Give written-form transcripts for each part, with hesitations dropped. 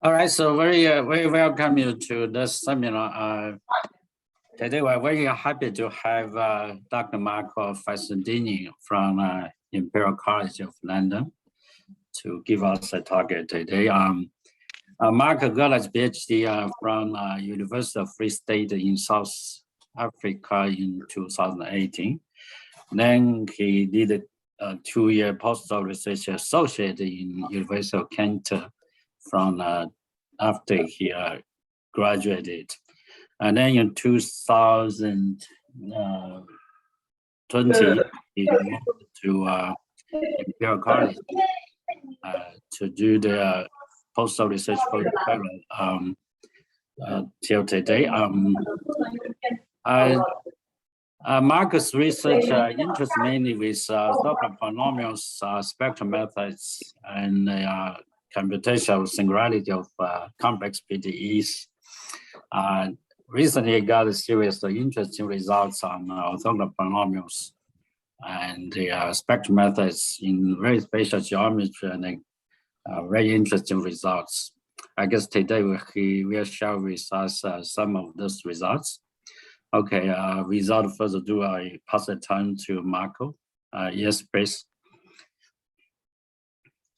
All right, so very welcome you to this seminar. Today we're very happy to have Dr. Marco Fasondini from Imperial College of London to give us a talk today. Marco got his PhD from University of Free State in South Africa in 2018. Then he did a 2-year postdoc research associate in University of Kent from after he graduated. And then in 2020, he moved to Imperial College to do the postdoc research program till today. Marcus' research interests mainly with Doppler polynomials, spectral methods, and computational singularity of complex PDEs. Recently got a series of interesting results on orthogonal polynomials and the spectral methods in very spatial geometry, and very interesting results. I guess today he will share with us some of those results. Okay, without further ado, I pass the time to Marco. Yes, please.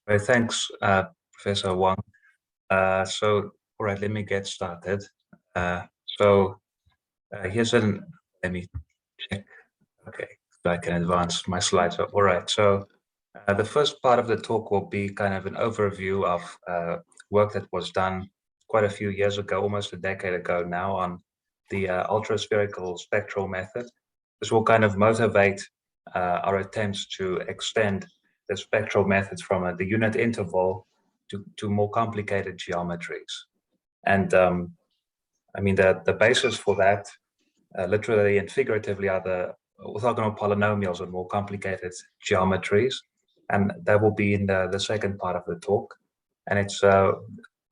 Well, thanks, Professor Wang. All right, let me get started. Here's let me check. Okay, so I can advance my slides. All right, so the first part of the talk will be kind of an overview of work that was done quite a few years ago, almost a decade ago now, on the ultraspherical spectral method. This will kind of motivate our attempts to extend the spectral methods from the unit interval to more complicated geometries. And I mean, the basis for that, literally and figuratively, are the orthogonal polynomials and more complicated geometries. And that will be in the second part of the talk. And it's a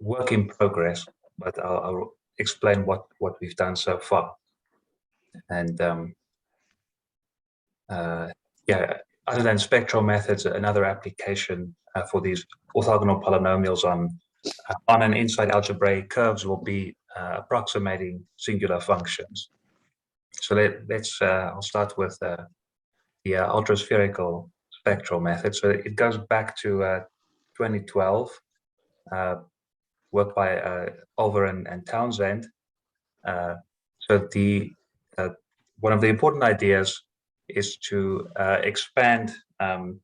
work in progress, but I'll explain what we've done so far. And yeah, other than spectral methods, another application for these orthogonal polynomials on and inside algebraic curves will be approximating singular functions. So I'll start with the ultraspherical spectral method. So it goes back to 2012, work by Olver and Townsend. So one of the important ideas is to expand you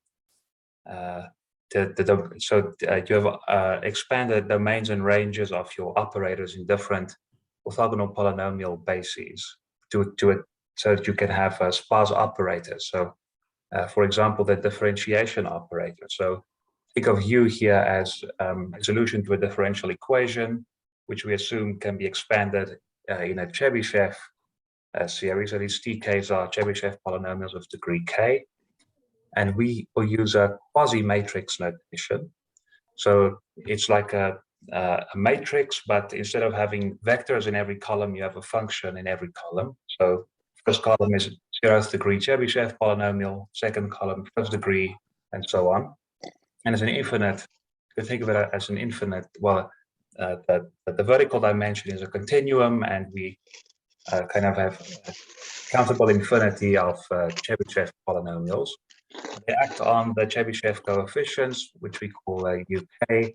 have expanded domains and ranges of your operators in different orthogonal polynomial bases so that you can have sparse operators. So, for example, the differentiation operator. So think of U here as a solution to a differential equation, which we assume can be expanded in a Chebyshev series. So these TKs are Chebyshev polynomials of degree k. And we will use a quasi-matrix notation. So it's like a matrix, but instead of having vectors in every column, you have a function in every column. So first column is 0th degree Chebyshev polynomial, second column 1st degree, and so on. And it's an infinite, you can think of it as an infinite, well, the vertical dimension is a continuum, and we kind of have a countable infinity of Chebyshev polynomials. They act on the Chebyshev coefficients, which we call UK.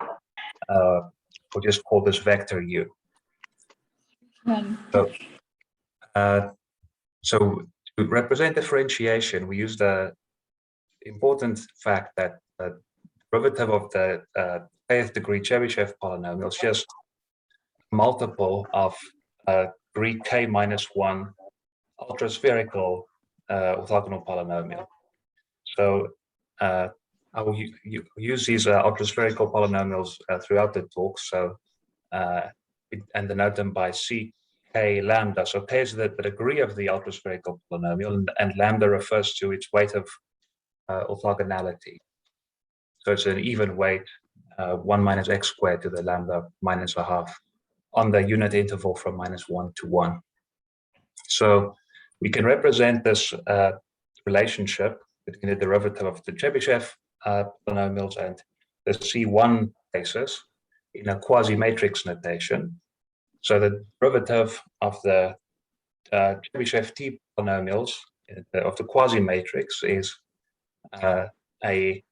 We'll just call this vector U. So to represent differentiation, we use the important fact that the derivative of the kth degree Chebyshev polynomial is just multiple of degree k minus 1 ultraspherical orthogonal polynomial. So I will use these ultraspherical polynomials throughout the talk. So and denote them by C k lambda. So k is the degree of the ultraspherical polynomial, and lambda refers to its weight of orthogonality. So it's an even weight, 1 minus x squared to the lambda minus a half on the unit interval from -1 to 1. So we can represent this relationship between the derivative of the Chebyshev polynomials and the C1 basis in a quasi-matrix notation. So the derivative of the Chebyshev T polynomials of the quasi-matrix is a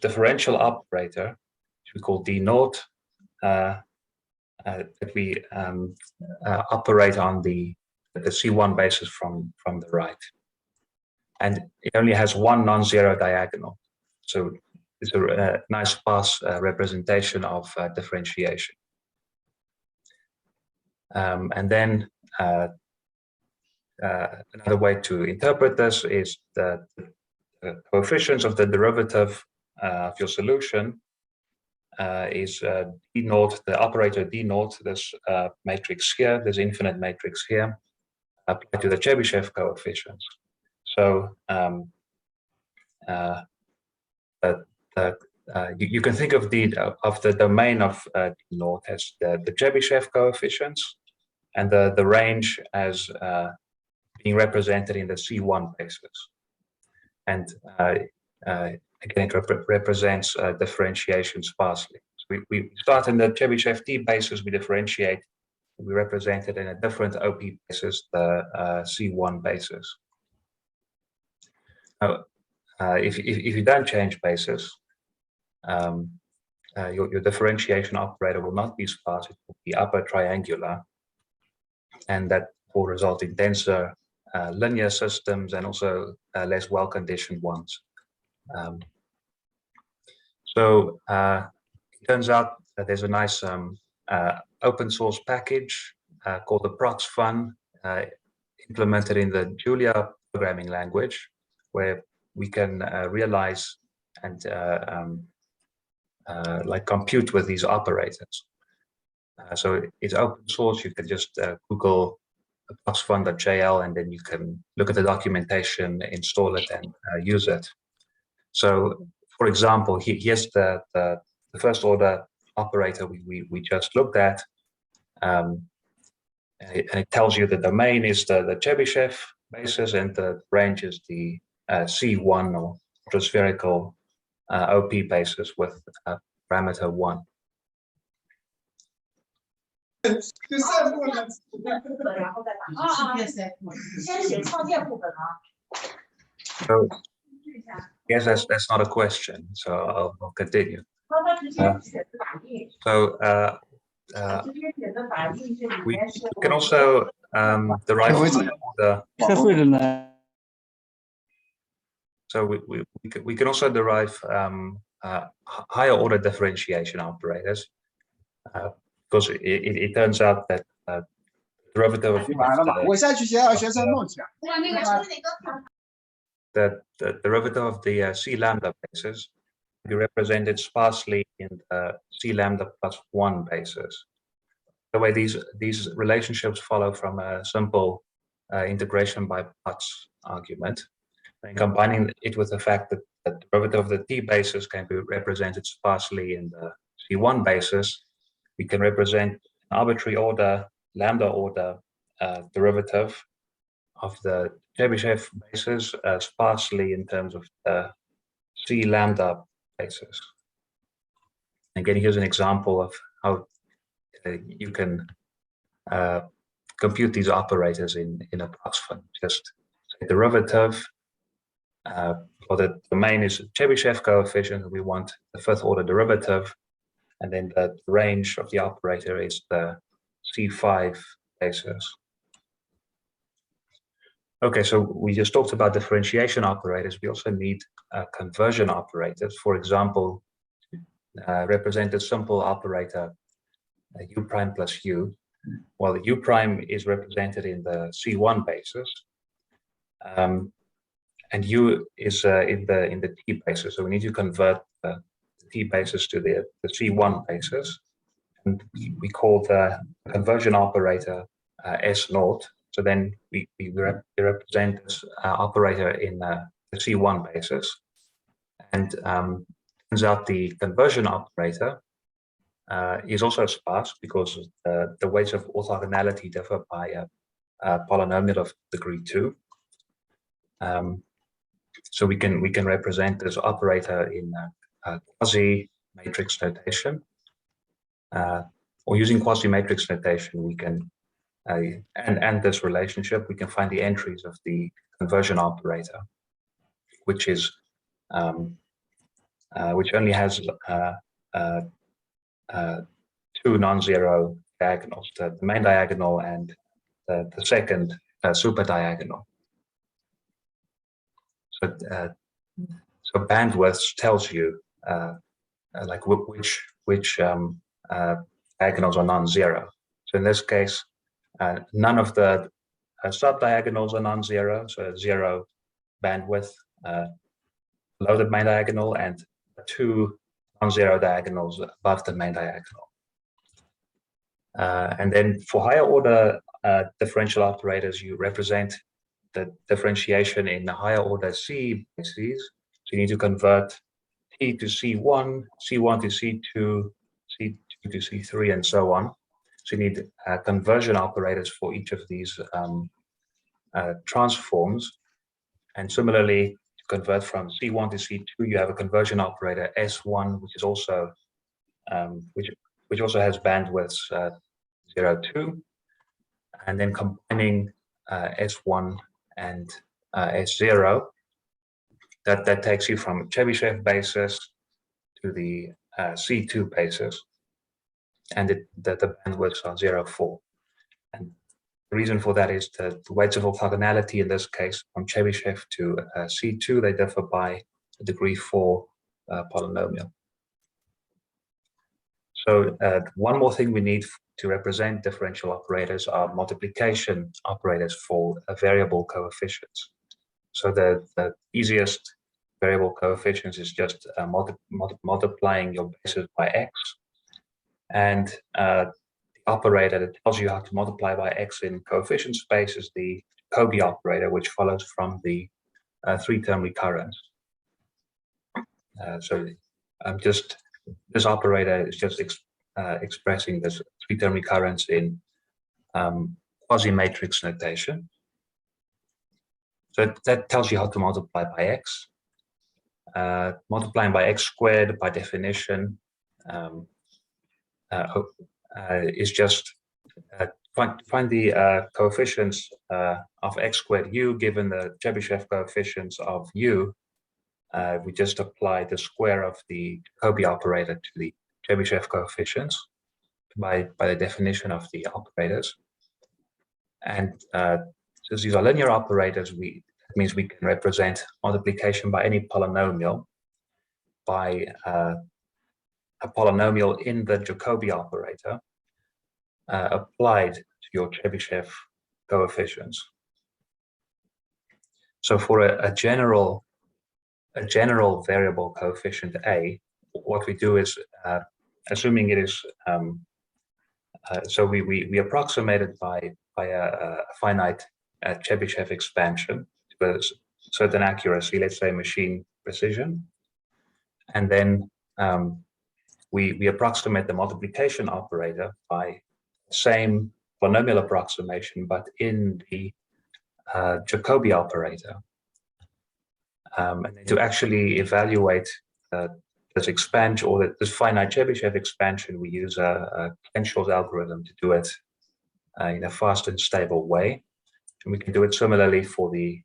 differential operator, which we call D naught, that we operate on the C1 basis from the right. And it only has one non-zero diagonal. So it's a nice sparse representation of differentiation. And then another way to interpret this is the coefficients of the derivative of your solution is D naught, the operator D naught, this matrix here, this infinite matrix here, applied to the Chebyshev coefficients. So you can think of the domain of D naught as the Chebyshev coefficients, and the range as being represented in the C1 basis. And again, it represents differentiation sparsely. So we start in the Chebyshev T basis, we differentiate, we represent it in a different OP basis, the C1 basis. Now, if you don't change basis, your differentiation operator will not be sparse, it will be upper triangular, and that will result in denser linear systems and also less well-conditioned ones. So it turns out that there's a nice open source package called Approximating, implemented in the Julia programming language, where we can realize and like compute with these operators. So it's open source. You can just Google approxfun.jl, and then you can look at the documentation, install it, and use it. So, for example, here's the first order operator we just looked at, and it tells you the domain is the Chebyshev basis, and the range is the C1 or ultraspherical OP basis with parameter 1. So, yes, that's not a question, so I'll continue. We can also derive the. So we can also derive higher order differentiation operators, because it turns out that derivative of the derivative of the C lambda basis can be represented sparsely in the C lambda plus 1 basis. The way these relationships follow from a simple integration by parts argument, and combining it with the fact that the derivative of the T basis can be represented sparsely in the C1 basis, we can represent an arbitrary order, lambda order derivative of the Chebyshev basis sparsely in terms of the C lambda basis. Again, here's an example of how you can compute these operators in Approximating. Just say derivative for the domain is Chebyshev coefficient. We want the fifth order derivative, and then the range of the operator is the C5 basis. Okay, so we just talked about differentiation operators. We also need conversion operators. For example, represent a simple operator u prime plus u. Well, the u prime is represented in the C1 basis, and u is in the t basis. So we need to convert the t basis to the C1 basis, and we call the conversion operator S naught. So then we represent this operator in the C1 basis, and turns out the conversion operator is also sparse because the weights of orthogonality differ by a polynomial of degree 2. So we can represent this operator in quasi-matrix notation, or using quasi-matrix notation, we can and this relationship, we can find the entries of the conversion operator, which is which only has two non-zero diagonals, the main diagonal and the second super diagonal. So, so bandwidth tells you like which diagonals are non-zero. So in this case, none of the sub-diagonals are non-zero, so zero bandwidth below the main diagonal and two non-zero diagonals above the main diagonal. And then for higher order differential operators, you represent the differentiation in the higher order C bases. So you need to convert T to C1, C1 to C2, C2 to C3, and so on. So you need conversion operators for each of these transforms. And similarly, to convert from C1 to C2, you have a conversion operator S1, which is also which also has bandwidths 0, 2, and then combining S1 and S0, that takes you from Chebyshev basis to the C2 basis, and the bandwidths are 0, 4. And the reason for that is that the weights of orthogonality in this case from Chebyshev to C2, they differ by a degree 4 polynomial. So one more thing we need to represent differential operators are multiplication operators for variable coefficients. So the easiest variable coefficients is just multiplying your bases by x, and the operator that tells you how to multiply by x in coefficient space is the Jacobi operator, which follows from the three-term recurrence. So I'm just this operator is just expressing this three-term recurrence in quasi-matrix notation. So that tells you how to multiply by x. Multiplying by x squared, by definition, is just find the coefficients of x squared u given the Chebyshev coefficients of u. We just apply the square of the Jacobi operator to the Chebyshev coefficients by the definition of the operators. And since these are linear operators, that means we can represent multiplication by any polynomial by a polynomial in the Jacobi operator applied to your Chebyshev coefficients. So for a general variable coefficient a, what we do is, assuming it is, so we approximate it by a finite Chebyshev expansion to a certain accuracy, let's say machine precision, and then we approximate the multiplication operator by same polynomial approximation, but in the Jacobi operator. And to actually evaluate this expansion or this finite Chebyshev expansion, we use a Lanczos algorithm to do it in a fast and stable way. And we can do it similarly for the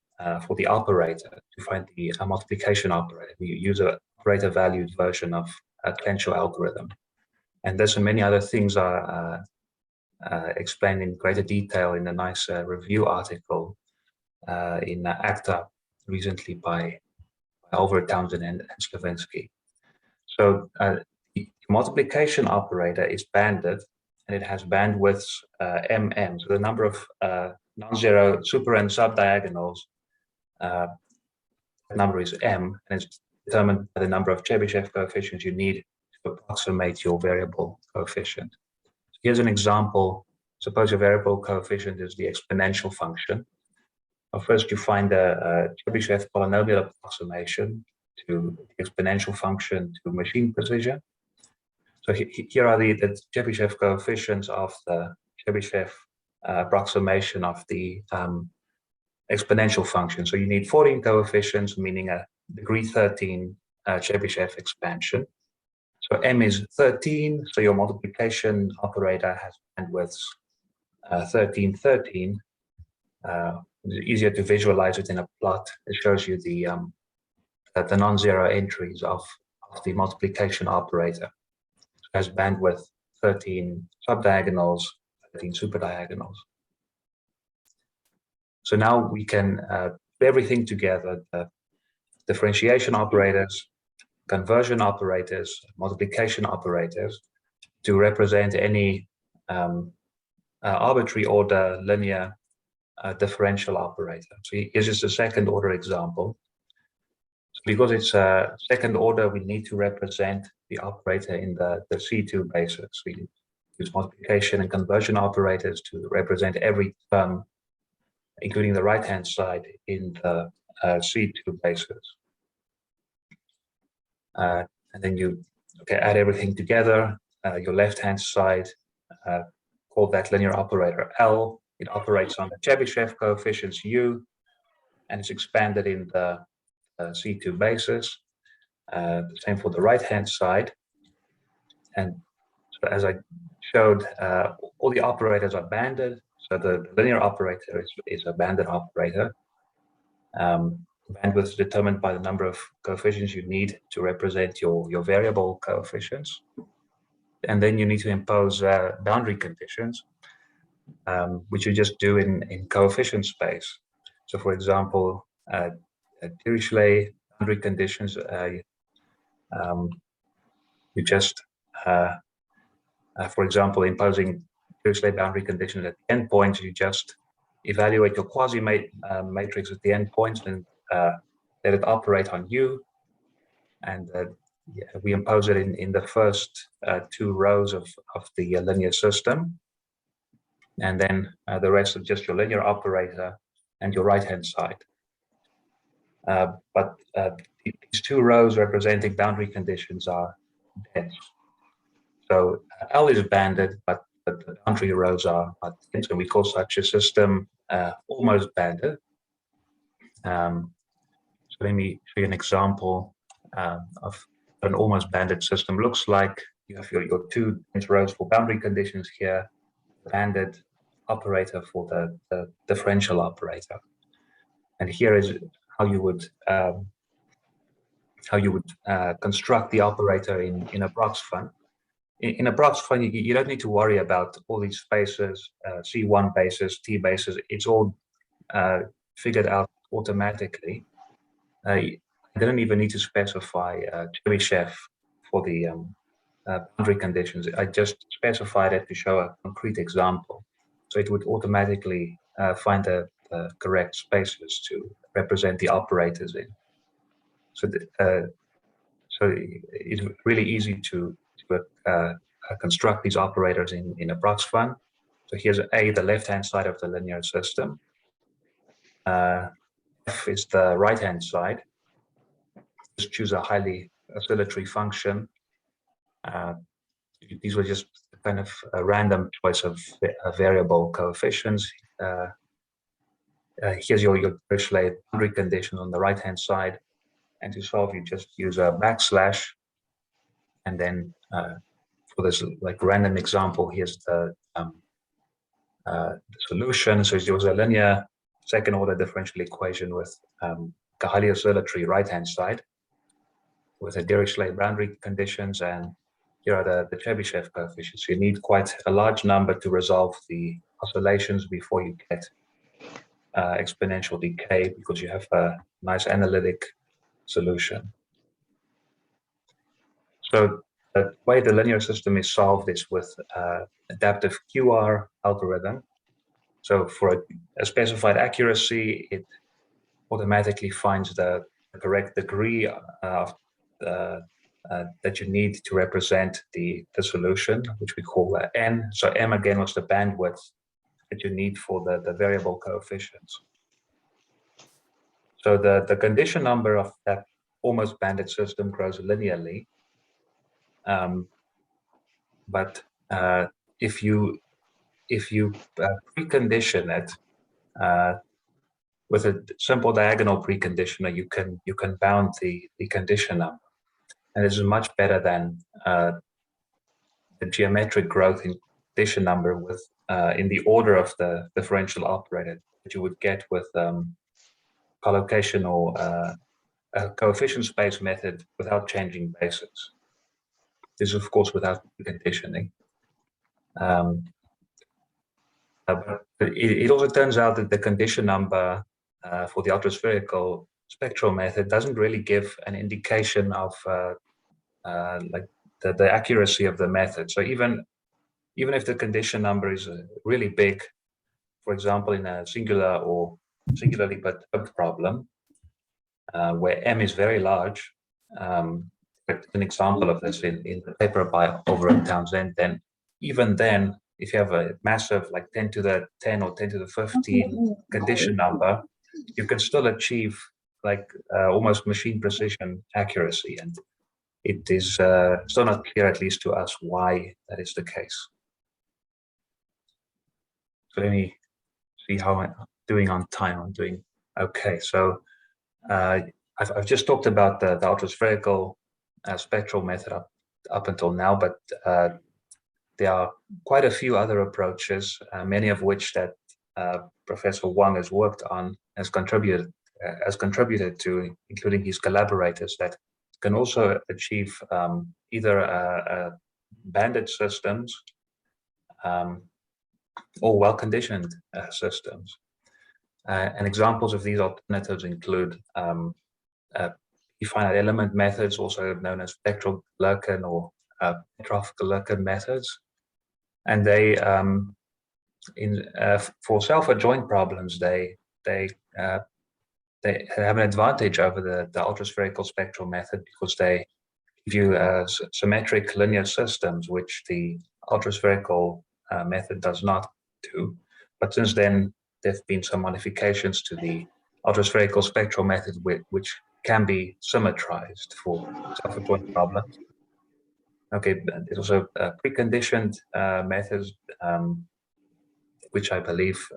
operator to find the multiplication operator. We use a operator valued version of a Lanczos algorithm. And this and many other things are explained in greater detail in a nice review article in ACTA recently by Oliver Townsend and Slavinsky. So the multiplication operator is banded, and it has bandwidths mm. So the number of non-zero super and sub-diagonals, number is m, and it's determined by the number of Chebyshev coefficients you need to approximate your variable coefficient. So here's an example. Suppose your variable coefficient is the exponential function. Well, first you find a Chebyshev polynomial approximation to the exponential function to machine precision. So here are the Chebyshev coefficients of the Chebyshev approximation of the exponential function. So you need 14 coefficients, meaning a degree 13 Chebyshev expansion. So m is 13, so your multiplication operator has bandwidth 13, 13. It's easier to visualize it in a plot. It shows you the non-zero entries of the multiplication operator. It has bandwidth 13 subdiagonals, 13 superdiagonals. So now we can put everything together, the differentiation operators, conversion operators, multiplication operators, to represent any arbitrary order linear differential operator. So here's just a second order example. So because it's a second order, we need to represent the operator in the C2 basis. We use multiplication and conversion operators to represent every term, including the right-hand side, in the C2 basis. And then you add everything together. Your left-hand side, call that linear operator L. It operates on the Chebyshev coefficients U, and it's expanded in the C2 basis. The same for the right-hand side. And so as I showed, all the operators are banded. So the linear operator is a banded operator. Bandwidth is determined by the number of coefficients you need to represent your variable coefficients. And then you need to impose boundary conditions, which you just do in coefficient space. So for example, Dirichlet boundary conditions, you just, for example, imposing Dirichlet boundary conditions at the endpoints, you just evaluate your quasi-matrix at the endpoints and let it operate on U. And we impose it in the first two rows of the linear system. And then the rest of just your linear operator and your right-hand side. But these two rows representing boundary conditions are dense. So L is banded, but the boundary rows are dense, and we call such a system almost banded. So let me show you an example of an almost banded system looks like. You have your two dense rows for boundary conditions here, banded operator for the differential operator. And here is how you would construct the operator in Approximating. In Approximating, you don't need to worry about all these spaces, C1 basis, T basis. It's all figured out automatically. I didn't even need to specify Chebyshev for the boundary conditions. I just specified it to show a concrete example. So it would automatically find the correct spaces to represent the operators in. So, so it's really easy to construct these operators in Approximating. So here's A, the left-hand side of the linear system. F is the right-hand side. Just choose a highly oscillatory function. These were just kind of a random choice of variable coefficients. Here's your Dirichlet boundary condition on the right-hand side. And to solve, you just use a backslash. And then for this like random example, here's the solution. So it was a linear second-order differential equation with a highly oscillatory right-hand side with a Dirichlet boundary conditions, and here are the Chebyshev coefficients. You need quite a large number to resolve the oscillations before you get exponential decay, because you have a nice analytic solution. So the way the linear system is solved is with adaptive QR algorithm. So for a specified accuracy, it automatically finds the correct degree of that you need to represent the solution, which we call n. So m again was the bandwidth that you need for the variable coefficients. So the condition number of that almost banded system grows linearly. But if you precondition it with a simple diagonal preconditioner, you can bound the condition number, and this is much better than the geometric growth in condition number with in the order of the differential operator that you would get with collocation or a coefficient space method without changing bases. This is, of course, without preconditioning. But it also turns out that the condition number for the ultraspherical spectral method doesn't really give an indication of like the accuracy of the method. So even if the condition number is really big, for example, in a singular or singularly perturbed problem, where M is very large, an example of this in the paper by Over and Townsend, then even then, if you have a massive like 10 to the 10 or 10 to the 15 condition number, you can still achieve like almost machine precision accuracy. And it is still not clear, at least to us, why that is the case. So let me see how I'm doing on time. I'm doing okay. So I've just talked about the ultraspherical spectral method up until now, but there are quite a few other approaches, many of which that Professor Wang has worked on, has contributed to, including his collaborators, that can also achieve either banded systems or well-conditioned systems. And examples of these alternatives include finite element methods, also known as spectral Lurken or petrographical Lurken methods. And they, for self-adjoint problems, they have an advantage over the ultraspherical spectral method because they give you symmetric linear systems, which the ultraspherical method does not do. But since then, there have been some modifications to the ultraspherical spectral method, which can be symmetrized for self-adjoint problems. Okay, there's also preconditioned methods, which I believe,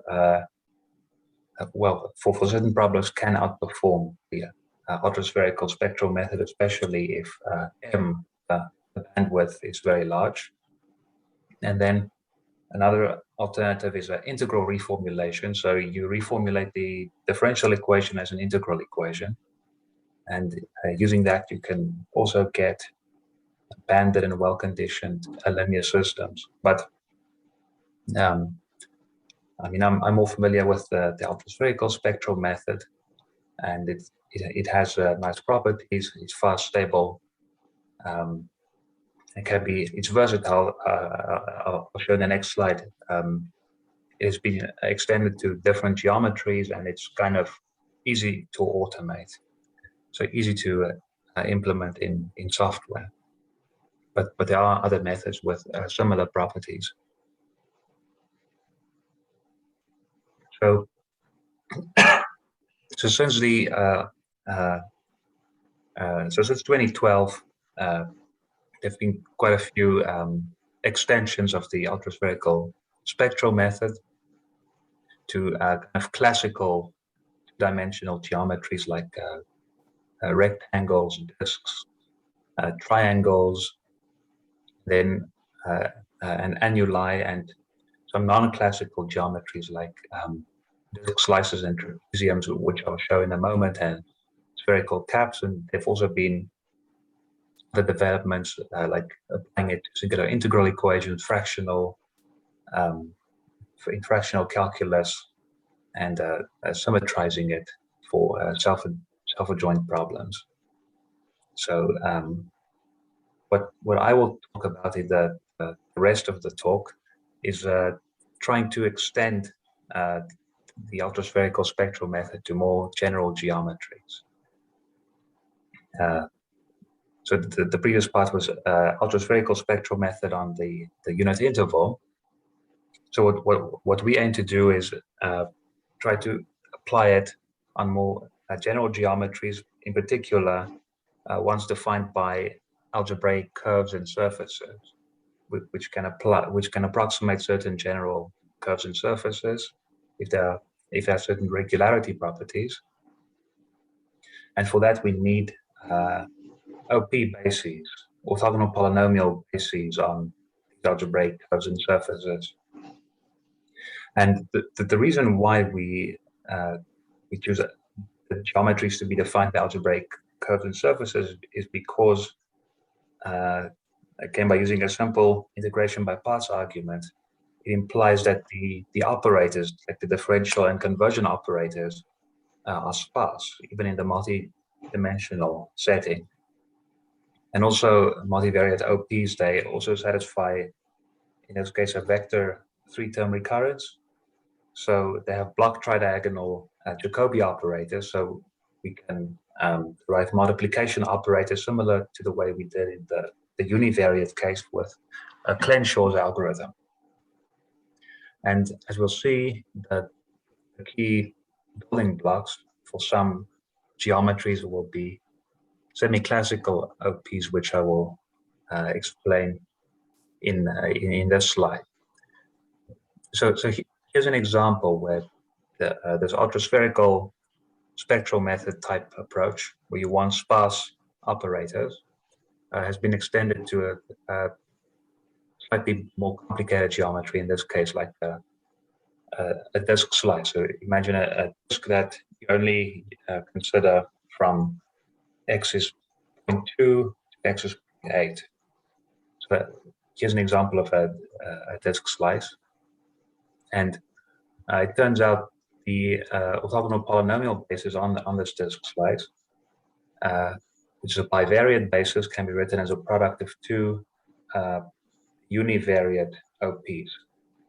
well, for certain problems can outperform the ultraspherical spectral method, especially if M, the bandwidth, is very large. And then another alternative is an integral reformulation. So you reformulate the differential equation as an integral equation. And using that, you can also get banded and well-conditioned linear systems. But I mean, I'm more familiar with the ultraspherical spectral method, and it has nice properties. It's fast, stable. It's versatile. I'll show in the next slide. It has been extended to different geometries, and it's kind of easy to automate. So easy to implement in software. But there are other methods with similar properties. So since since 2012, there've been quite a few extensions of the ultraspherical spectral method to kind of classical dimensional geometries like rectangles, disks, triangles, then an annuli, and some non-classical geometries like disk slices and trapeziums, which I'll show in a moment, and spherical caps. And they've also been the developments like applying it to singular integral equations, fractional calculus, and symmetrizing it for self-adjoint problems. So what I will talk about in the rest of the talk is trying to extend the ultraspherical spectral method to more general geometries. So the previous part was ultraspherical spectral method on the unit interval. So what we aim to do is try to apply it on more general geometries, in particular ones defined by algebraic curves and surfaces, which can approximate certain general curves and surfaces if they are if it has certain regularity properties. And for that, we need OP bases, orthogonal polynomial bases on algebraic curves and surfaces. And the reason why we choose the geometries to be defined by algebraic curves and surfaces is because, again, by using a simple integration by parts argument, it implies that the operators, like the differential and conversion operators, are sparse, even in the multi-dimensional setting. And also multivariate OPs, they also satisfy, in this case, a vector 3-term recurrence. So they have block tridiagonal Jacobi operators, so we can derive multiplication operators similar to the way we did in the univariate case with Lanczos algorithm. And as we'll see, the key building blocks for some geometries will be semiclassical OPs, which I will explain in this slide. So here's an example where this ultraspherical spectral method type approach, where you want sparse operators, has been extended to a slightly more complicated geometry, in this case, like a disk slice. So imagine a disk that you only consider from x is 0.2 to x is 0.8. So here's an example of a disk slice. And it turns out the orthogonal polynomial basis on this disk slice, which is a bivariate basis, can be written as a product of two univariate OPs.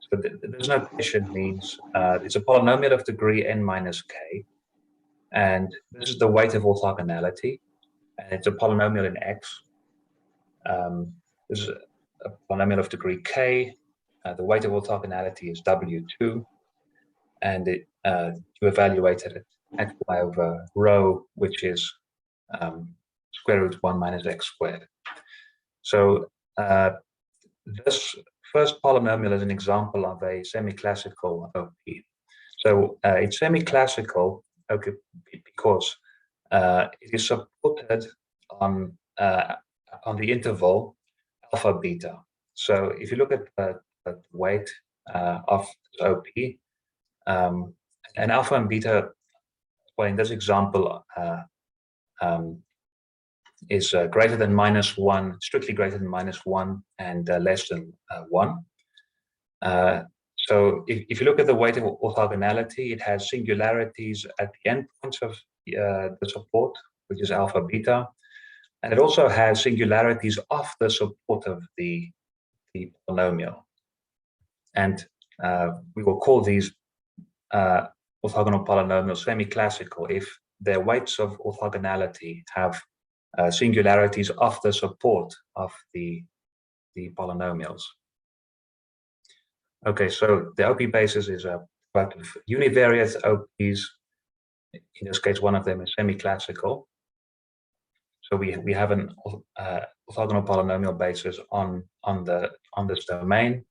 So this notation means it's a polynomial of degree n minus k, and this is the weight of orthogonality, and it's a polynomial in x. This is a polynomial of degree k. The weight of orthogonality is W2, and you evaluated it at y over rho, which is square root 1 minus x squared. So this first polynomial is an example of a semiclassical OP. So it's semiclassical because it is supported on the interval alpha beta. So if you look at the weight of OP, and alpha and beta, well, in this example, is greater than -1, strictly greater than -1, and less than 1. So if you look at the weight of orthogonality, it has singularities at the endpoints of the support, which is alpha beta, and it also has singularities off the support of the polynomial. And we will call these orthogonal polynomials semiclassical if their weights of orthogonality have singularities off the support of the polynomials. Okay, so the OP basis is a product of univariate OPs. In this case, one of them is semiclassical. So we have an orthogonal polynomial basis on this domain,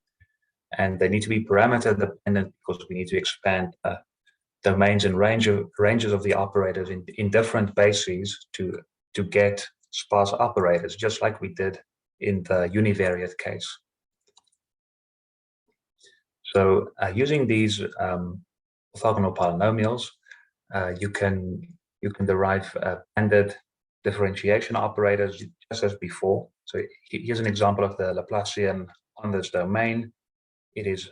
and they need to be parameter dependent because we need to expand domains and ranges of the operators in different bases to get sparse operators, just like we did in the univariate case. So using these orthogonal polynomials, you can derive banded differentiation operators just as before. So here's an example of the Laplacian on this domain. It is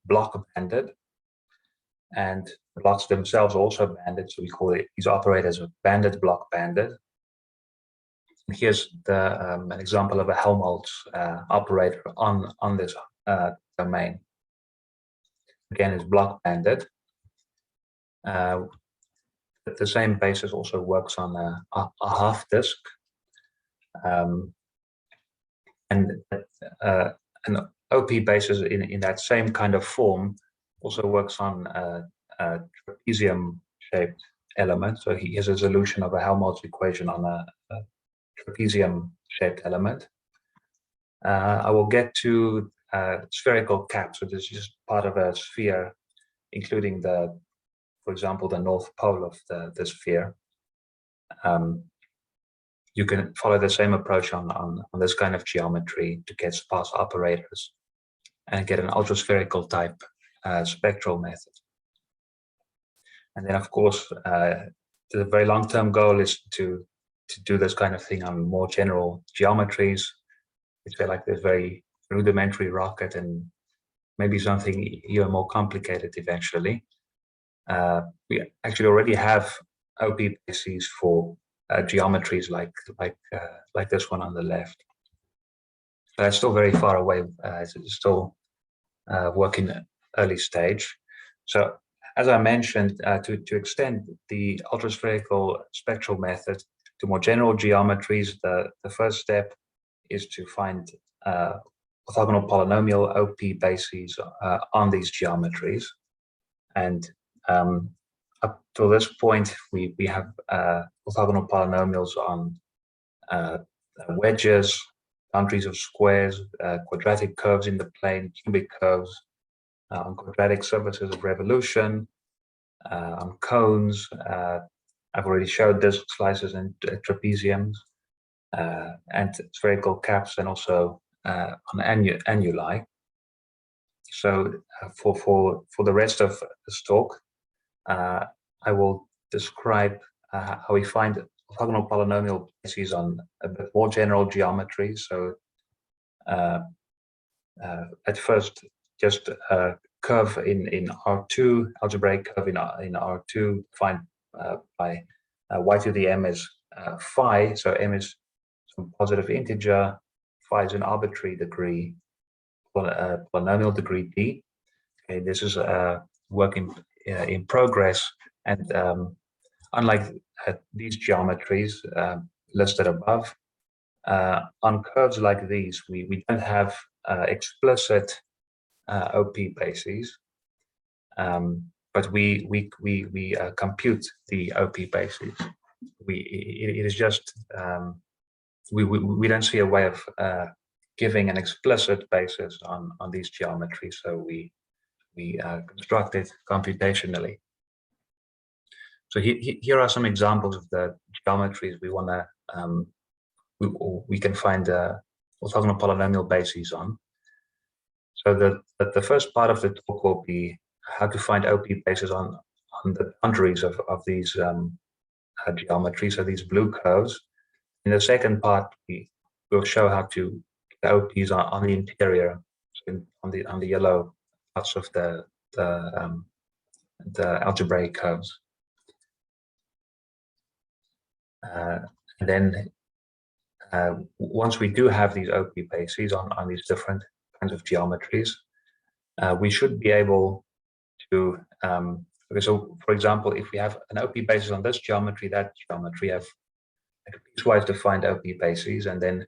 block banded, and the blocks themselves are also banded. So we call these operators banded block banded. And here's an example of a Helmholtz operator on this domain. Again, it's block banded. The same basis also works on a half disk, and an OP basis in that same kind of form also works on a trapezium-shaped element. So here's a solution of a Helmholtz equation on a trapezium-shaped element. I will get to spherical cap. So this is just part of a sphere, including the for example, the north pole of the sphere, you can follow the same approach on this kind of geometry to get sparse operators and get an ultraspherical type spectral method. And then, of course, the very long-term goal is to do this kind of thing on more general geometries. It's like this very rudimentary rocket and maybe something even more complicated eventually. We actually already have OP bases for geometries like this one on the left. But it's still very far away. It's still work in early stage. So as I mentioned, to extend the ultraspherical spectral method to more general geometries, the first step is to find orthogonal polynomial OP bases on these geometries. And up to this point, we have orthogonal polynomials on wedges, boundaries of squares, quadratic curves in the plane, cubic curves, on quadratic surfaces of revolution, on cones. I've already showed this, slices and trapeziums, and spherical caps, and also on annuli. So for the rest of this talk, I will describe how we find orthogonal polynomial bases on a bit more general geometry. So at first, just a curve in R2, algebraic curve in R2, defined by y to the m is phi. So m is some positive integer, phi is an arbitrary degree, polynomial degree d. Okay, this is a work in progress, and unlike these geometries listed above, on curves like these, we don't have explicit OP bases, but we compute the OP bases. It is just we don't see a way of giving an explicit basis on these geometries, so we construct it computationally. So here are some examples of the geometries we want to we can find orthogonal polynomial bases on. So the first part of the talk will be how to find OP bases on the boundaries of these geometries, so these blue curves. In the second part, we will show how to get OPs on the interior, so on the yellow parts of the algebraic curves. And then once we do have these OP bases on these different kinds of geometries, we should be able to, okay, so for example, if we have an OP basis on this geometry, that geometry have like piecewise defined OP bases, and then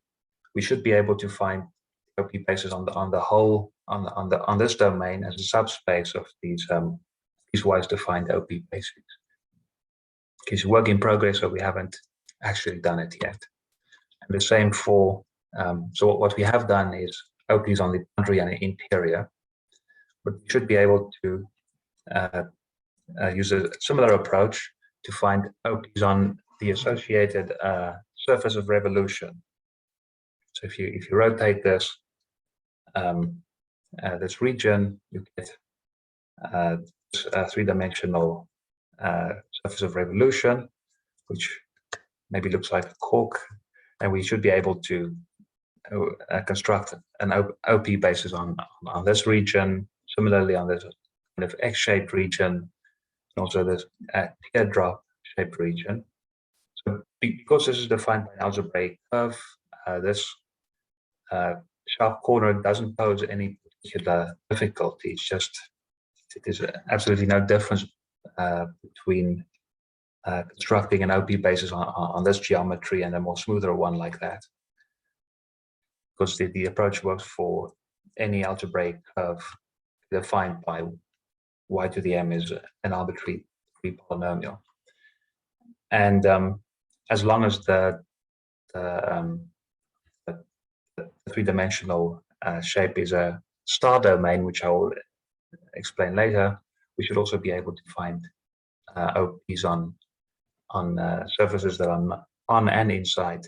we should be able to find OP bases on the whole on this domain as a subspace of these piecewise defined OP bases. It's work in progress, so we haven't actually done it yet. And the same for, so what we have done is OPs on the boundary and the interior, but we should be able to use a similar approach to find OPs on the associated surface of revolution. So if you rotate this this region, you get a three-dimensional surface of revolution, which maybe looks like a cork, and we should be able to construct an OP basis on this region, similarly on this kind of X-shaped region, and also this teardrop-shaped region. So because this is defined by an algebraic curve, this sharp corner doesn't pose any particular difficulty. It's just, there's absolutely no difference between constructing an OP basis on this geometry and a more smoother one like that, because the approach works for any algebraic curve defined by y to the m is an arbitrary polynomial. And as long as the three-dimensional shape is a star domain, which I will explain later, we should also be able to find OPs on surfaces that are not, on and inside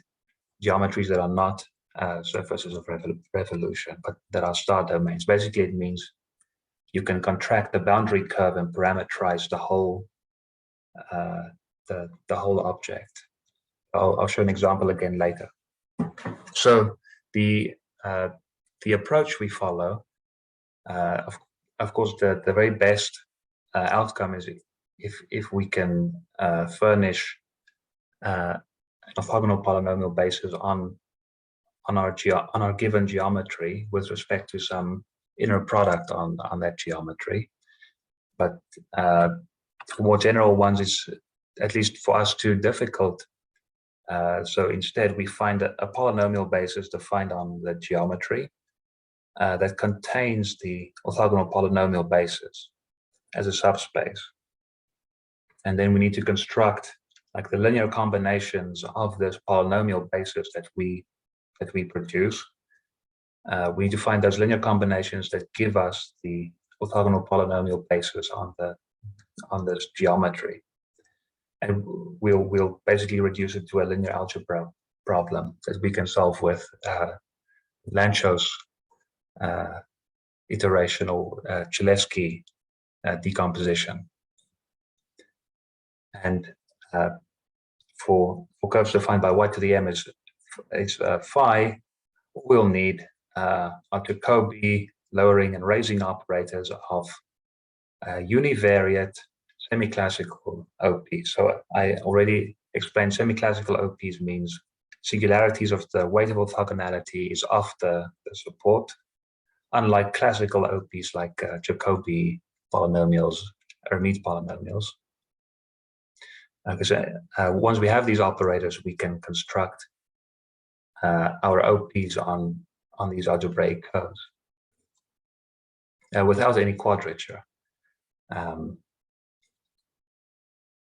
geometries that are not surfaces of revolution, but that are star domains. Basically, it means you can contract the boundary curve and parameterize the whole the whole object. I'll show an example again later. So the approach we follow, of course, the very best outcome is if we can furnish an orthogonal polynomial basis on our given geometry with respect to some inner product on that geometry. But for more general ones, it's at least for us too difficult. So instead, we find a polynomial basis defined on the geometry that contains the orthogonal polynomial basis as a subspace. And then we need to construct like the linear combinations of this polynomial basis that we produce. We need to find those linear combinations that give us the orthogonal polynomial basis on this geometry. And we'll basically reduce it to a linear algebra problem that we can solve with Lanczos iteration or Cholesky decomposition. And for curves defined by y to the m is phi, we'll need our Jacobi lowering and raising operators of univariate semiclassical OPs. So I already explained semiclassical OPs means singularities of the weight of orthogonality is off the support, unlike classical OPs like Jacobi polynomials, Hermite polynomials. Because once we have these operators, we can construct our OPs on these algebraic curves without any quadrature.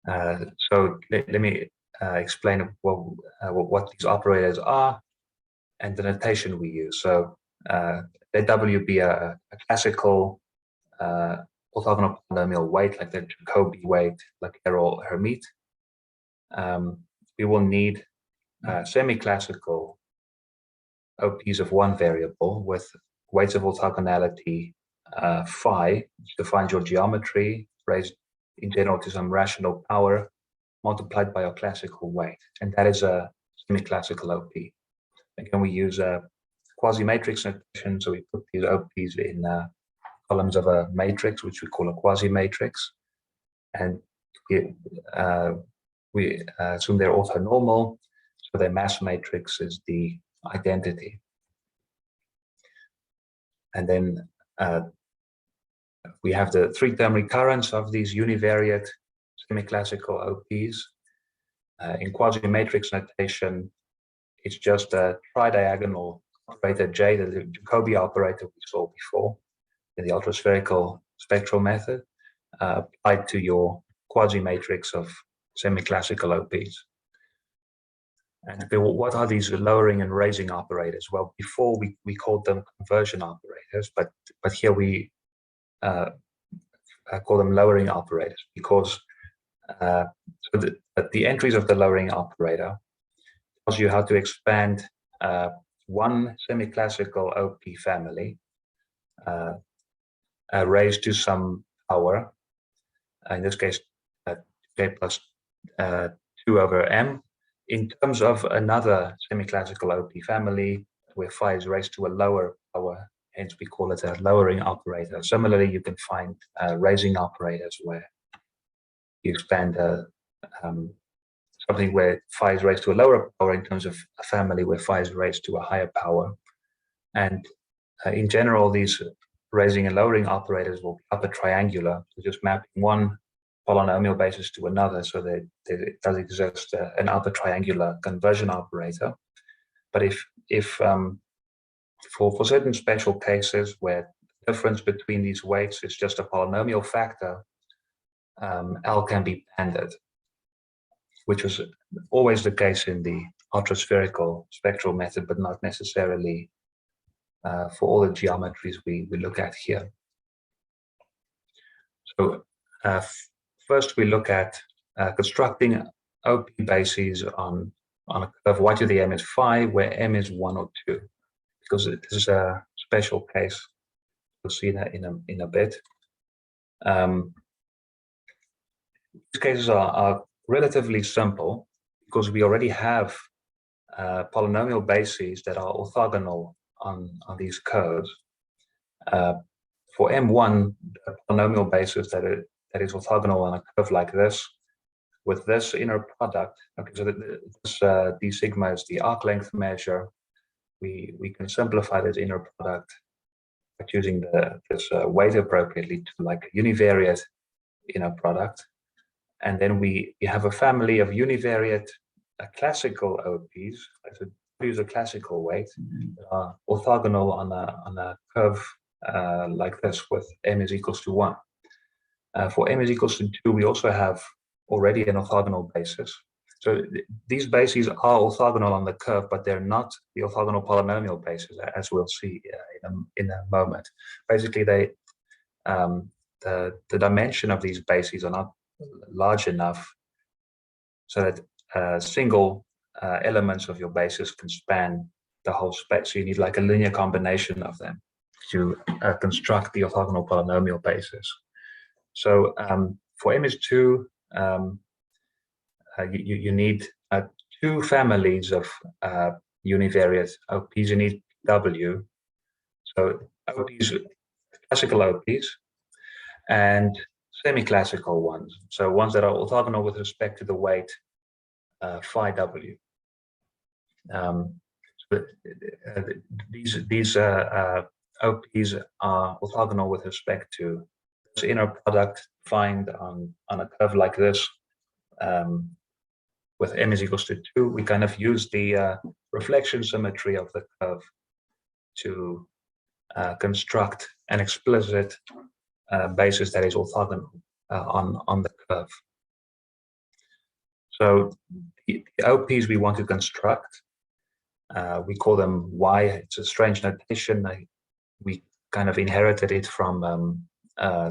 So let me explain what these operators are and the notation we use. So let W be a classical orthogonal polynomial weight, like the Jacobi weight, like Errol Hermite. We will need semi-classical OPs of one variable with weights of orthogonality phi, which defines your geometry, raised in general to some rational power, multiplied by your classical weight. And that is a semi-classical OP. Again, we use a quasi-matrix notation, so we put these OPs in columns of a matrix, which we call a quasi-matrix. And we assume they're orthonormal, so their mass matrix is the identity. And then we have the three-term recurrence of these univariate semi-classical OPs. In quasi-matrix notation, it's just a tridiagonal operator J, the Jacobi operator we saw before in the ultraspherical spectral method, applied to your quasi-matrix of semi-classical OPs. And what are these lowering and raising operators? Well, before we called them conversion operators, but here we call them lowering operators because the entries of the lowering operator tells you how to expand one semi-classical OP family raised to some power, in this case k plus 2 over m, in terms of another semi-classical OP family where phi is raised to a lower power, hence we call it a lowering operator. Similarly, you can find raising operators where you expand something where phi is raised to a lower power in terms of a family where phi is raised to a higher power. And in general, these raising and lowering operators will be upper triangular, so just mapping one polynomial basis to another, so that it does exist an upper triangular conversion operator. But if for certain special cases where the difference between these weights is just a polynomial factor, L can be banded, which was always the case in the ultraspherical spectral method, but not necessarily for all the geometries we look at here. So first we look at constructing OP bases on a curve y to the m is phi, where m is 1 or 2, because this is a special case. We'll see that in a bit. These cases are relatively simple because we already have polynomial bases that are orthogonal on these curves. For M1, a polynomial basis that is orthogonal on a curve like this, with this inner product. Okay, so this d sigma is the arc length measure. We can simplify this inner product by choosing this weight appropriately to like a univariate inner product. And then we have a family of univariate classical OPs. So use a classical weight orthogonal on a curve like this with m is equals to 1. For m is equals to 2, we also have already an orthogonal basis. So these bases are orthogonal on the curve, but they're not the orthogonal polynomial bases, as we'll see in a moment. Basically, the dimension of these bases are not large enough so that single elements of your basis can span the whole space. So you need like a linear combination of them to construct the orthogonal polynomial basis. So for m is 2, you need 2 families of univariate OPs. You need W. So OPs, classical OPs, and semi-classical ones. So ones that are orthogonal with respect to the weight phi W. So these OPs are orthogonal with respect to this inner product defined on a curve like this. With m is equals to 2, we kind of use the reflection symmetry of the curve to construct an explicit basis that is orthogonal on the curve. So the OPs we want to construct, we call them Y. It's a strange notation. We kind of inherited it from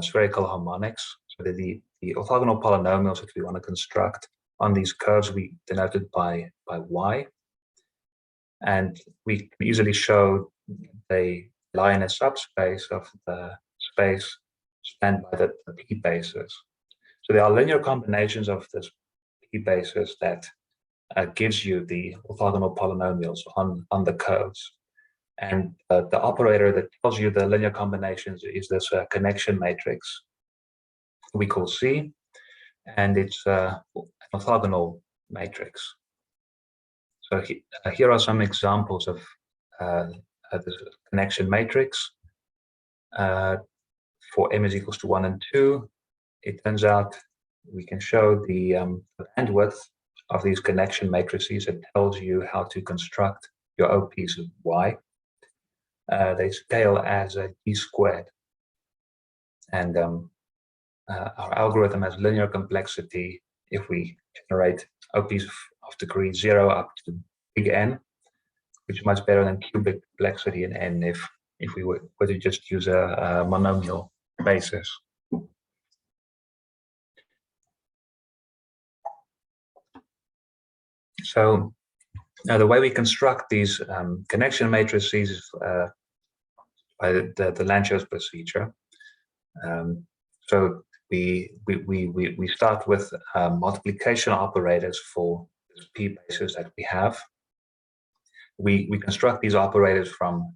spherical harmonics. So the orthogonal polynomials that we want to construct on these curves, we denoted by Y. And we can easily show they lie in a subspace of the space spanned by the P basis. So there are linear combinations of this P basis that gives you the orthogonal polynomials on the curves. And the operator that tells you the linear combinations is this connection matrix we call C, and it's an orthogonal matrix. So here are some examples of this connection matrix. For m is equals to 1 and 2, it turns out we can show the bandwidth of these connection matrices. It tells you how to construct your OPs of Y. They scale as a d squared. And our algorithm has linear complexity if we generate OPs of degree 0 up to big N, which is much better than cubic complexity in N if we were to just use a monomial basis. So the way we construct these connection matrices is by the Lanczos procedure. So we start with multiplication operators for the P bases that we have. We construct these operators from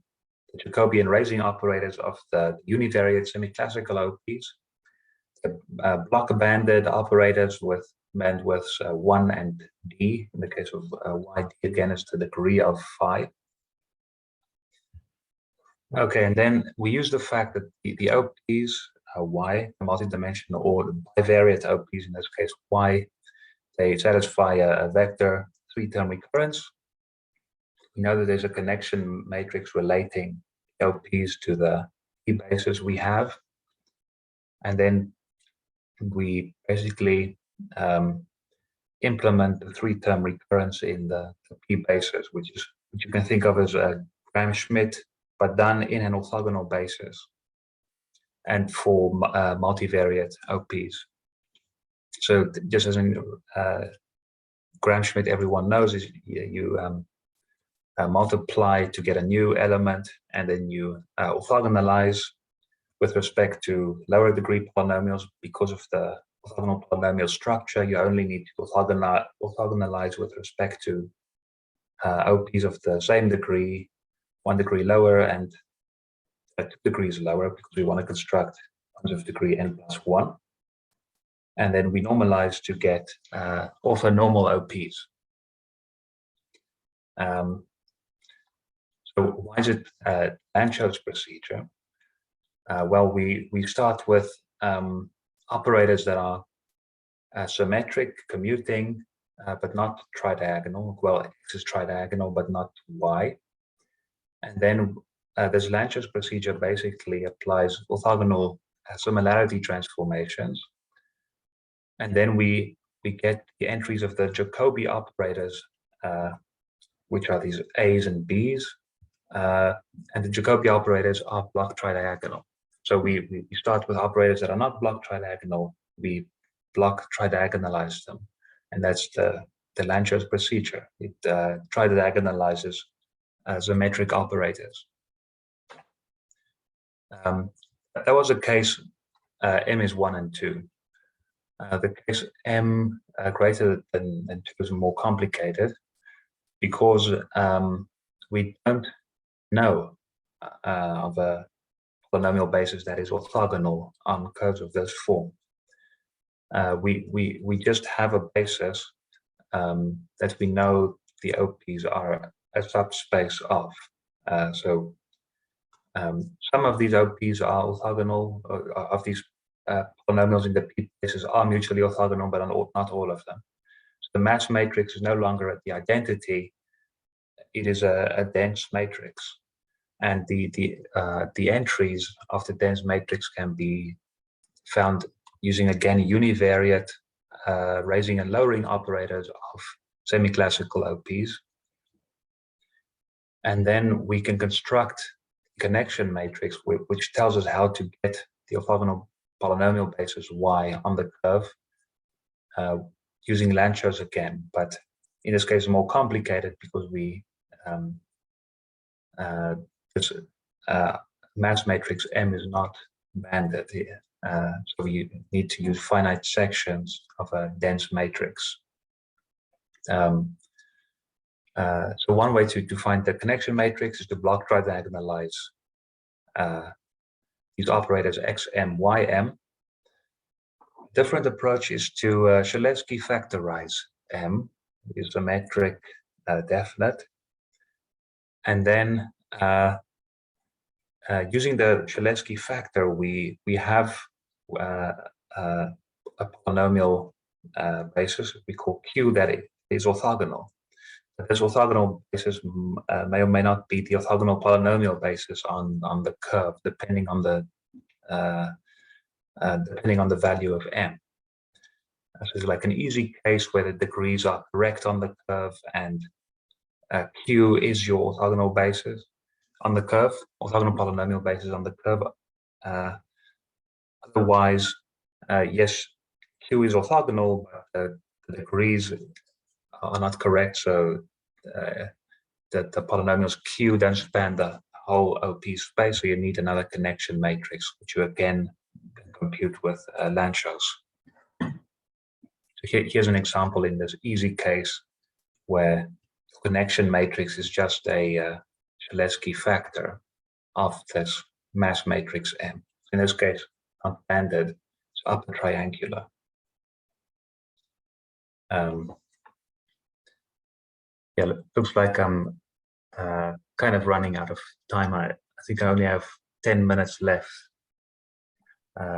the Jacobian raising operators of the univariate semiclassical OPs, the block-banded operators with bandwidths 1 and d. In the case of y, d again is the degree of phi. Okay, and then we use the fact that the OPs y, the multidimensional, or the bivariate OPs in this case y, they satisfy a vector 3-term recurrence. We know that there's a connection matrix relating OPs to the P basis we have, and then we basically implement the 3-term recurrence in the P basis, which you can think of as a Gram-Schmidt, but done in an orthogonal basis, and for multivariate OPs. So just as in Gram-Schmidt, everyone knows, is you multiply to get a new element, and then you orthogonalize with respect to lower degree polynomials. Because of the orthogonal polynomial structure, you only need to orthogonalize with respect to OPs of the same degree, 1 degree lower, and 2 degrees lower, because we want to construct functions of degree n plus 1. And then we normalize to get orthonormal OPs. So why is it Lanczos procedure? Well, we start with operators that are symmetric, commuting, but not tridiagonal. Well, x is tridiagonal, but not y. And then this Lanczos procedure basically applies orthogonal similarity transformations. And then we get the entries of the Jacobi operators, which are these A's and B's. And the Jacobi operators are block tridiagonal. So we start with operators that are not block tridiagonal. We block tridiagonalize them. And that's the Lanczos procedure. It tridiagonalizes symmetric operators. That was a case m is 1 and 2. The case m greater than 2 is more complicated, because we don't know of a polynomial basis that is orthogonal on curves of this form. We just have a basis that we know the OPs are a subspace of. So some of these OPs are orthogonal, of these polynomials in the P basis are mutually orthogonal, but not all of them. So the mass matrix is no longer the identity, it is a dense matrix. And the entries of the dense matrix can be found using, again, univariate raising and lowering operators of semiclassical OPs. And then we can construct connection matrix, which tells us how to get the orthogonal polynomial basis y on the curve using Lanczos again. But in this case, it's more complicated because we this mass matrix M is not banded here. So you need to use finite sections of a dense matrix. So one way to find the connection matrix is to block tridiagonalize these operators xm, ym. Different approach is to Cholesky factorize M, is symmetric, definite. And then using the Cholesky factor, we have a polynomial basis we call Q that is orthogonal. But this orthogonal basis may or may not be the orthogonal polynomial basis on the curve, depending on the value of M. So it's like an easy case where the degrees are correct on the curve, and Q is your orthogonal basis on the curve, orthogonal polynomial basis on the curve. Otherwise, yes, Q is orthogonal, but the degrees are not correct, so the polynomials Q don't span the whole OP space, so you need another connection matrix, which you again can compute with Lanczos. So here's an example in this easy case where connection matrix is just a Cholesky factor of this mass matrix M. In this case, not banded, it's upper triangular. Yeah, looks like I'm kind of running out of time. I think I only have 10 minutes left.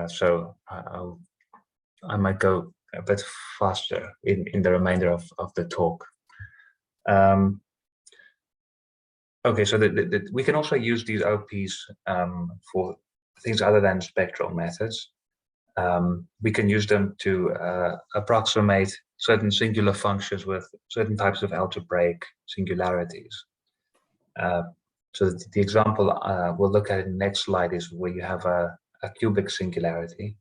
So I might go a bit faster in the remainder of the talk. Okay, so we can also use these OPs for things other than spectral methods. We can use them to approximate certain singular functions with certain types of algebraic singularities. So the example we'll look at in the next slide is where you have a cubic singularity.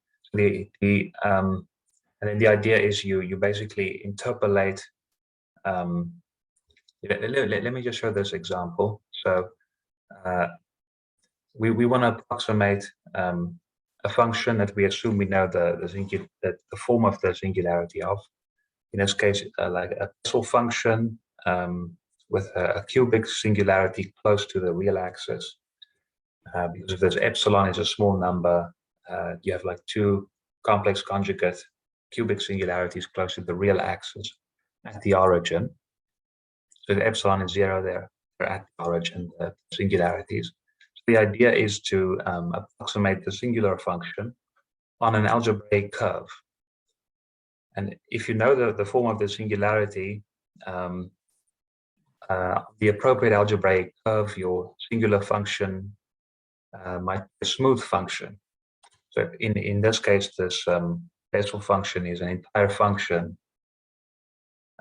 And then the idea is you basically interpolate. Let me just show this example. So we want to approximate a function that we assume we know the form of the singularity of. In this case, like a Bessel function with a cubic singularity close to the real axis. Because if this epsilon is a small number, you have like two complex conjugate cubic singularities close to the real axis at the origin. So the epsilon is 0 there. They're at the origin, the singularities. So the idea is to approximate the singular function on an algebraic curve. And if you know the form of the singularity, the appropriate algebraic curve, your singular function might be a smooth function. So in this case, this Bessel function is an entire function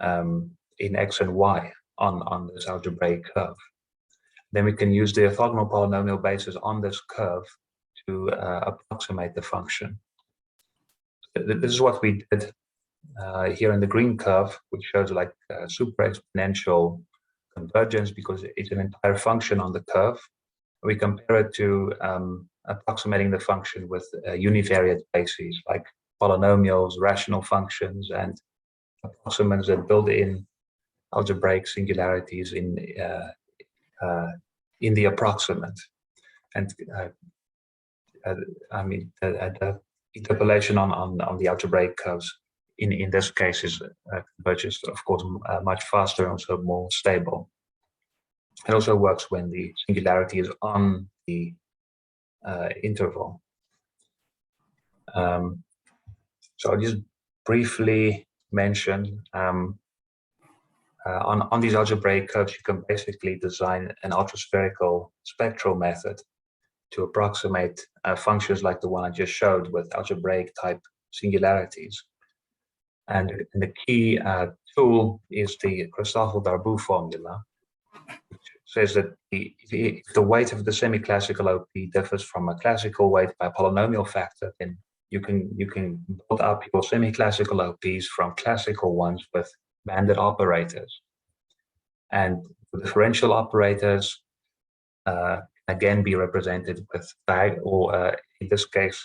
in x and y on this algebraic curve. Then we can use the orthogonal polynomial basis on this curve to approximate the function. This is what we did here in the green curve, which shows like super exponential convergence because it's an entire function on the curve. We compare it to approximating the function with univariate bases like polynomials, rational functions, and approximants that build in algebraic singularities in the approximant. And I mean, the interpolation on the algebraic curves in this case is converges, of course, much faster and also more stable. It also works when the singularity is on the interval. So I'll just briefly mention on these algebraic curves, you can basically design an ultraspherical spectral method to approximate functions like the one I just showed with algebraic type singularities. And the key tool is the Christoffel-Darboux formula, which says that if the weight of the semiclassical OP differs from a classical weight by a polynomial factor, then you can build up your semiclassical OPs from classical ones with banded operators. And the differential operators again be represented with in this case,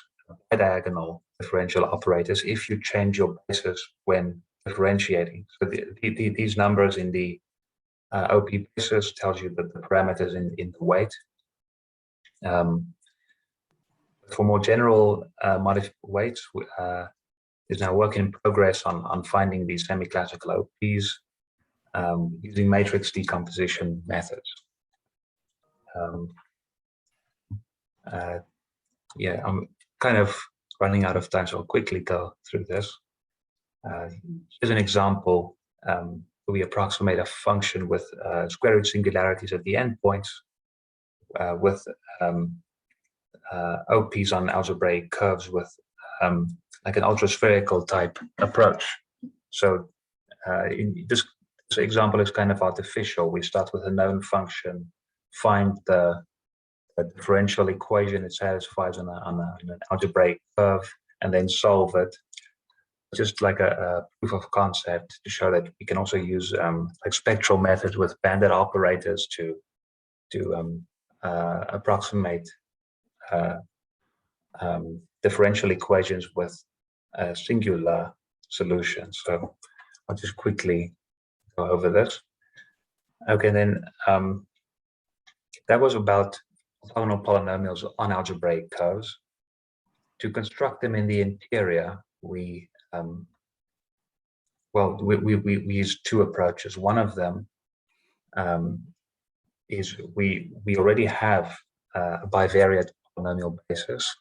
diagonal differential operators if you change your basis when differentiating. So these numbers in the OP basis tells you that the parameters in the weight. For more general weights, there's now work in progress on finding these semiclassical OPs using matrix decomposition methods. Yeah, I'm kind of running out of time, so I'll quickly go through this. Here's an example where we approximate a function with square root singularities at the endpoints with OPs on algebraic curves with like an ultraspherical type approach. So in this example is kind of artificial. We start with a known function, find the differential equation it satisfies on an algebraic curve, and then solve it. Just like a proof of concept to show that we can also use like spectral methods with banded operators to approximate differential equations with singular solutions. So I'll just quickly go over this. Okay, then that was about orthogonal polynomials on algebraic curves. To construct them in the interior, we use two approaches. One of them is we already have a bivariate polynomial basis.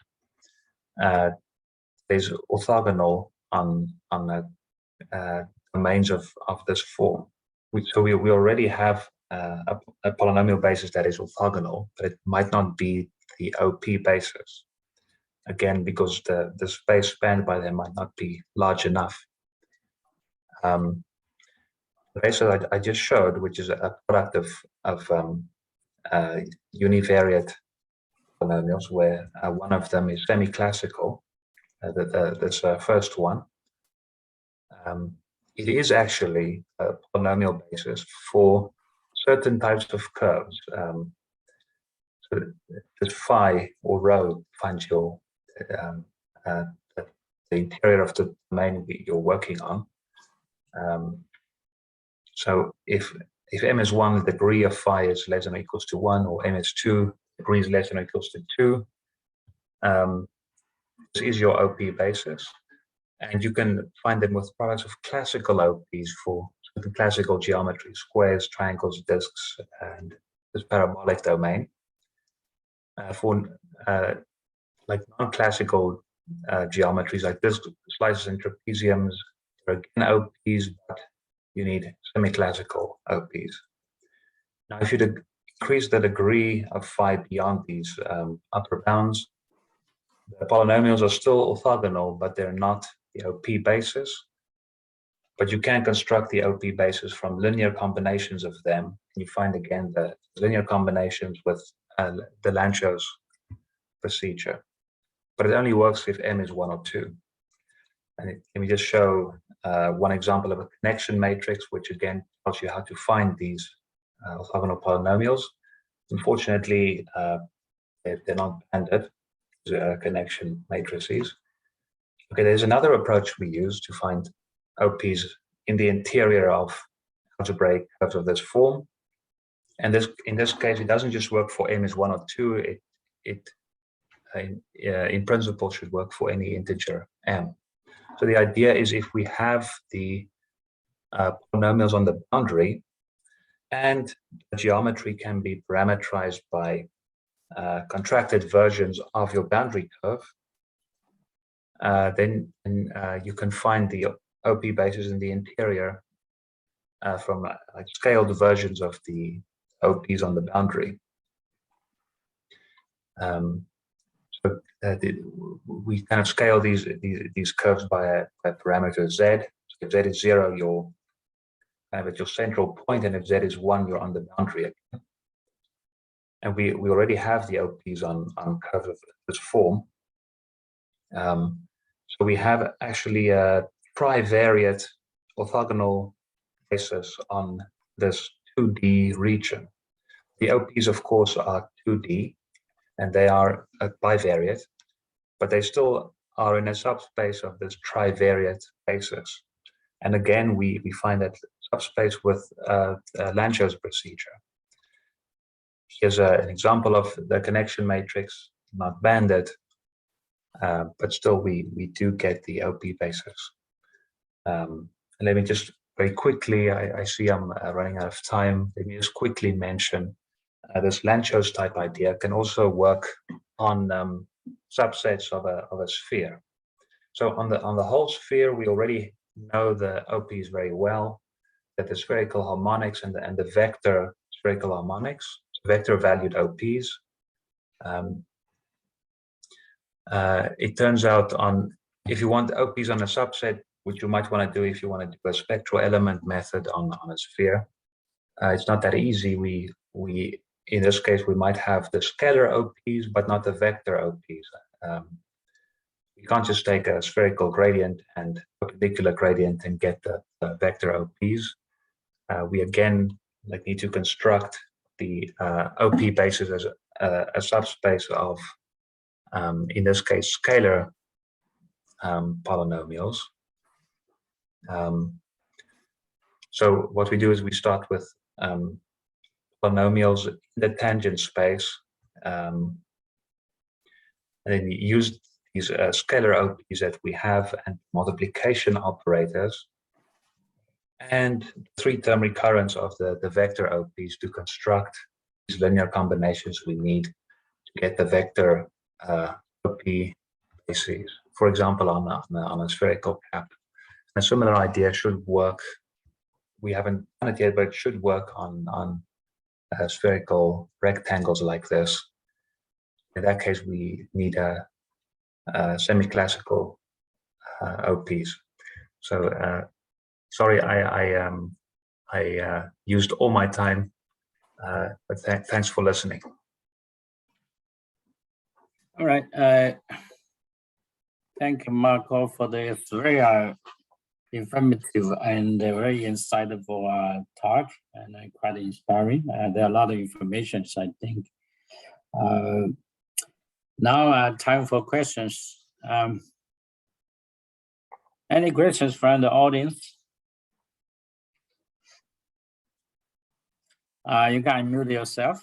There's orthogonal on the domains of this form. So we already have a polynomial basis that is orthogonal, but it might not be the OP basis. Again, because the space spanned by them might not be large enough. The basis I just showed, which is a product of univariate polynomials, where one of them is semiclassical, this first one, it is actually a polynomial basis for certain types of curves. So this phi or rho finds your the interior of the domain you're working on. So if m is 1, the degree of phi is less than or equals to 1, or m is 2, degree is less than or equals to 2, this is your OP basis. And you can find them with products of classical OPs for certain classical geometries, squares, triangles, disks, and this parabolic domain. For like non-classical geometries like disks, slices, and trapeziums, there are again OPs, but you need semi-classical OPs. Now, if you increase the degree of phi beyond these upper bounds, the polynomials are still orthogonal, but they're not the OP basis. But you can construct the OP basis from linear combinations of them. You find again the linear combinations with the Lanczos procedure. But it only works if m is 1 or 2. And let me just show one example of a connection matrix, which again tells you how to find these orthogonal polynomials. Unfortunately, they're not banded, connection matrices. Okay, there's another approach we use to find OPs in the interior of algebraic curves of this form. And in this case, it doesn't just work for m is 1 or 2. It in principle should work for any integer m. So the idea is if we have the polynomials on the boundary, and the geometry can be parameterized by contracted versions of your boundary curve, then you can find the OP basis in the interior from like scaled versions of the OPs on the boundary. So we kind of scale these curves by a parameter z. So if z is 0, you're kind of at your central point, and if z is 1, you're on the boundary again. And we already have the OPs on curves of this form. So we have actually a trivariate orthogonal basis on this 2D region. The OPs, of course, are 2D, and they are a bivariate, but they still are in a subspace of this trivariate basis. And again, we find that subspace with Lanczos procedure. Here's an example of the connection matrix, not banded, but still we do get the OP basis. Let me just very quickly, I see I'm running out of time. Let me just quickly mention this Lanczos type idea can also work on subsets of a sphere. So on the whole sphere, we already know the OPs very well, that the spherical harmonics and the vector spherical harmonics, vector valued OPs. It turns out if you want OPs on a subset, which you might want to do if you want to do a spectral element method on a sphere, it's not that easy. We in this case, we might have the scalar OPs, but not the vector OPs. You can't just take a spherical gradient and perpendicular gradient and get the vector OPs. We again need to construct the OP basis as a subspace of, in this case, scalar polynomials. So what we do is we start with polynomials in the tangent space, and then we use these scalar OPs that we have and multiplication operators and 3-term recurrence of the vector OPs to construct these linear combinations we need to get the vector OP bases. For example, on a spherical cap. A similar idea should work. We haven't done it yet, but it should work on spherical rectangles like this. In that case, we need a semi-classical OPs. So sorry, I used all my time, but thanks for listening. All right. Thank you, Marco, for this very informative and very insightful talk, and quite inspiring. There are a lot of information, I think. Now, time for questions. Any questions from the audience? You can unmute yourself.